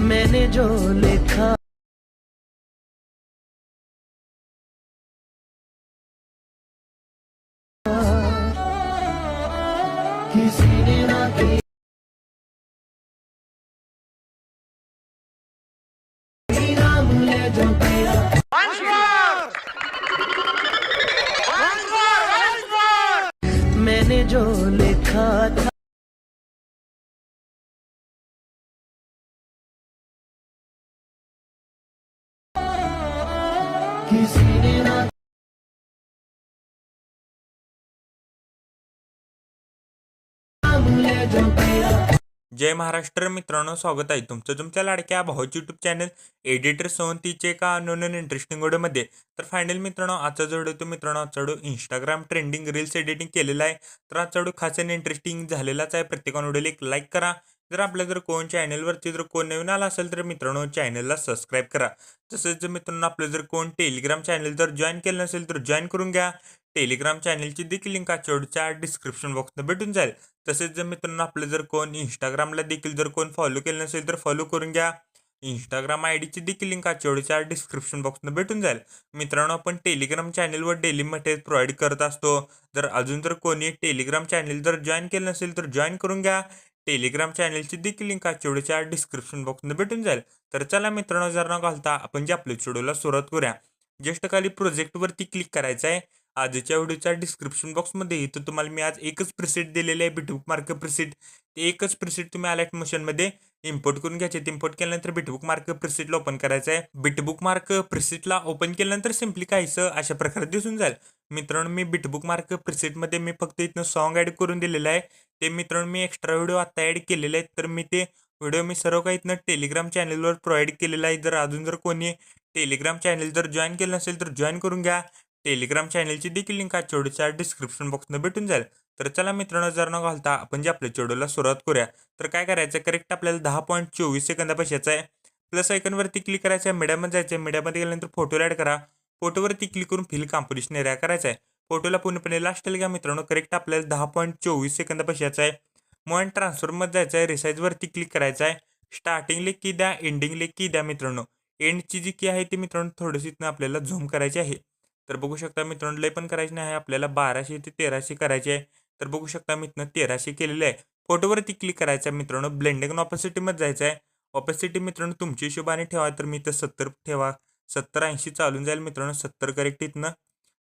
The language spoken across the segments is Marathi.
मैंने जो लिखा किसी ने ना किया, नाम ले जो तेरा। मैंने जो लिखा था किसी ने ना, नाम ले जो तेरा। जय महाराष्ट्र मित्रांनो, स्वागत आहे तुमचं तुमच्या लाडक्या भाऊच्या यूट्यूब चॅनल एडिटर सोहंतीचे का नवीन इंटरेस्टिंग व्हिडिओमध्ये. तर फायनल मित्रांनो, आजचा जो व्हिडिओ तो मित्रांनो आजचा video Instagram trending reels editing केलेला आहे. तर आजचा व्हिडिओ खास आणि इंटरेस्टिंग झालेलाच आहे. प्रत्येकाने व्हिडिओला एक लाईक करा. जर आपल्या जर कोण चॅनलवरती जर कोण नवीन आला असेल तर मित्रांनो चॅनलला सबस्क्राईब करा. तसेच जर मित्रांनो आपलं जर कोण टेलिग्राम चॅनल जर जॉईन केलं नसेल तर जॉईन करून घ्या. टेलिग्राम चॅनलची देखील लिंक आजच्या डिस्क्रिप्शन बॉक्समध्ये भेटून जाईल. तसेच जर मित्रांनो आपलं जर कोण इंस्टाग्रामला देखील जर कोण फॉलो केलं नसेल तर फॉलो करून घ्या. इंस्टाग्राम आय डीची देखील लिंक आजच्या डिस्क्रिप्शन बॉक्समध्ये भेटून जाईल. मित्रांनो आपण टेलिग्राम चॅनलवर डेली मटेरियल प्रोव्हाइड करत असतो. जर अजून जर कोणी टेलिग्राम चॅनल जर जॉईन केलं नसेल तर जॉईन करून घ्या. टेलिग्राम चॅनलची देखील लिंक आजच्या डिस्क्रिप्शन बॉक्समध्ये भेटून जाईल. तर चला मित्रांनो, जर न घालता आपण जे आपल्या व्हिडिओला सुरुवात करूया. जस्ट खाली प्रोजेक्टवरती क्लिक करायचं आहे. आजच्या व्हिडिओच्या डिस्क्रिप्शन बॉक्समध्ये इथं तुम्हाला मी आज एकच प्रिसेट दिलेले आहे, बिटबुक मार्क प्रिसेट. ते एकच प्रिसेट तुम्ही अलाइट मोशनमध्ये इम्पोर्ट करून घ्यायचे. इम्पोर्ट केल्यानंतर बिटबुक मार्क प्रिसेटला ओपन करायचं आहे. बिटबुक मार्क प्रिसेटला ओपन केल्यानंतर सिम्पली काहीसं अशा प्रकारे दिसून जाईल. मित्रांनो मी बिटबुक मार्क प्रिसेटमध्ये मी फक्त इथनं सॉन्ग ॲड करून दिलेलं आहे. ते मित्रांनो मी एक्स्ट्रा व्हिडिओ आता ॲड केलेले आहेत. तर मी ते व्हिडिओ मी सर्व काही इथनं टेलिग्राम चॅनलवर प्रोव्हाइड केलेला आहे. जर अजून जर कोणी टेलिग्राम चॅनल जर जॉईन केलं नसेल तर जॉईन करून घ्या. टेलिग्राम चॅनलची देखील लिंक आजच्या डिस्क्रिप्शन बॉक्समध्ये भेटून जाईल. तर चला मित्रांनो, जर न घालता आपण जे आपल्या व्हिडिओला सुरुवात करूया. तर काय करायचं, करेक्ट आपल्याला 10.24 सेकंदापासून आहे. प्लस आयकॉनवरती क्लिक करायचं आहे. मीडियामध्ये जायचं आहे. मीडियामध्ये गेल्यानंतर फोटोला ॲड करा. फोटोवरती क्लिक करून फिल कॉम्पोजिशन एरिया करायचा आहे. फोटोला पूर्णपणे लास्टला घ्या मित्रांनो. करेक्ट आपल्याला 10.24 सेकंदापासून आहे. मग ट्रान्सफरमध्ये जायचं आहे. रिसाईजवरती क्लिक करायचं आहे. स्टार्टिंग लेख की द्या, एंडिंग लेख की द्या मित्रांनो. एंडची जी की आहे ती मित्रांनो थोडीशी इथनं आपल्याला झूम करायची आहे. तर बघू शकता मित्रांनो, लय पण करायची नाही आहे आपल्याला, 1200 ते 1300 करायचे आहे. तर बघू शकता मी इथनं 1300 केलेलं आहे. फोटोवरती क्लिक करायचं आहे मित्रांनो. ब्लेंडिंग ऑपॅसिटीमध्ये जायचं आहे. ऑपॅसिटी मित्रांनो तुमच्या हिशोबाने ठेवा. तर मी इथं 70 ठेवा. 70-80 चालून जाईल मित्रांनो. 70 करेक्ट इथनं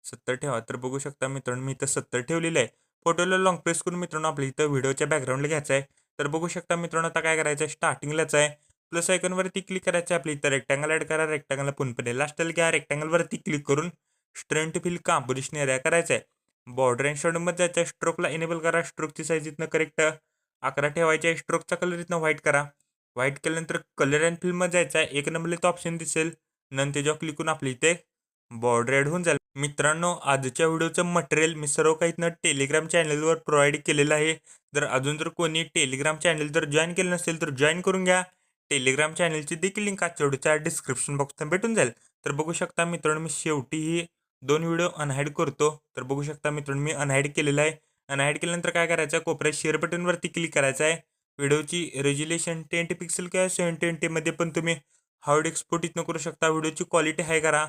70 ठेवा. तर बघू शकता मित्रांनो मी इथं 70 ठेवलेलं आहे. फोटोला लॉंग प्रेस करून मित्रांनो आपल्या इथं व्हिडिओच्या बॅकग्राऊंडला घ्यायचं आहे. तर बघू शकता मित्रांनो आता काय करायचं आहे, स्टार्टिंगलाच आहे. प्लस आयकॉनवरती क्लिक करायचं आहे. आपल्या इथं रेक्टँगल ॲड करा. रेक्टँगलला पूर्णपणे लास्टला घ्या. रेक्टँगलवरती क्लिक करून स्ट्रेंथ फिल कॉम्पोजिशन एरिया करायचा आहे. बॉर्डर अँड शेडोमध्ये जायचं आहे. स्ट्रोकला इनेबल करा. स्ट्रोकची साईज इथनं करेक्ट 11 ठेवायची आहे. स्ट्रोकचा कलर इथनं व्हाईट करा. व्हाईट केल्यानंतर कलर अँड फिल्ममध्ये जायचं आहे. एक नंबरला तो ऑप्शन दिसेल. नंतर त्याच्यावर क्लिक करून आपल्या इथे बॉर्डर ॲड होऊन जाईल. मित्रांनो आजच्या व्हिडिओचं मटेरियल मी सर्व काही इथनं टेलिग्राम चॅनलवर प्रोव्हाइड केलेलं आहे. जर अजून जर कोणी टेलिग्राम चॅनल जर जॉईन केलं नसेल तर जॉईन करून घ्या. टेलिग्राम चॅनलची देखील लिंक आजच्या डिस्क्रिप्शन बॉक्समध्ये भेटून जाईल. तर बघू शकता मित्रांनो मी शेवटी 2 व्हिडिओ अनहाईड करतो. तर बघू शकता मित्रांनो मी अनहाईड केलेला आहे. अनहाईड केल्यानंतर काय करायचं आहे, कोपऱ्यात शेअर बटनवरती क्लिक करायचं आहे. व्हिडिओची रेज्युलेशन 10 पिक्सेल किंवा 720 मध्ये पण तुम्ही हार्ड एक्सपोर्ट इथनं करू शकता. व्हिडिओची क्वालिटी हाय करा.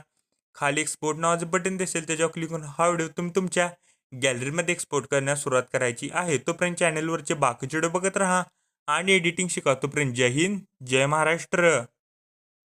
खाली एक्सपोर्ट नावाचं बटन दिसेल त्याच्यावर क्लिक करून हा व्हिडिओ तुम्ही तुमच्या गॅलरीमध्ये एक्सपोर्ट करण्यास सुरुवात करायची आहे. तोपर्यंत चॅनलवरचे बाकीचे व्हिडिओ बघत राहा आणि एडिटिंग शिका. तोपर्यंत जय हिंद, जय महाराष्ट्र.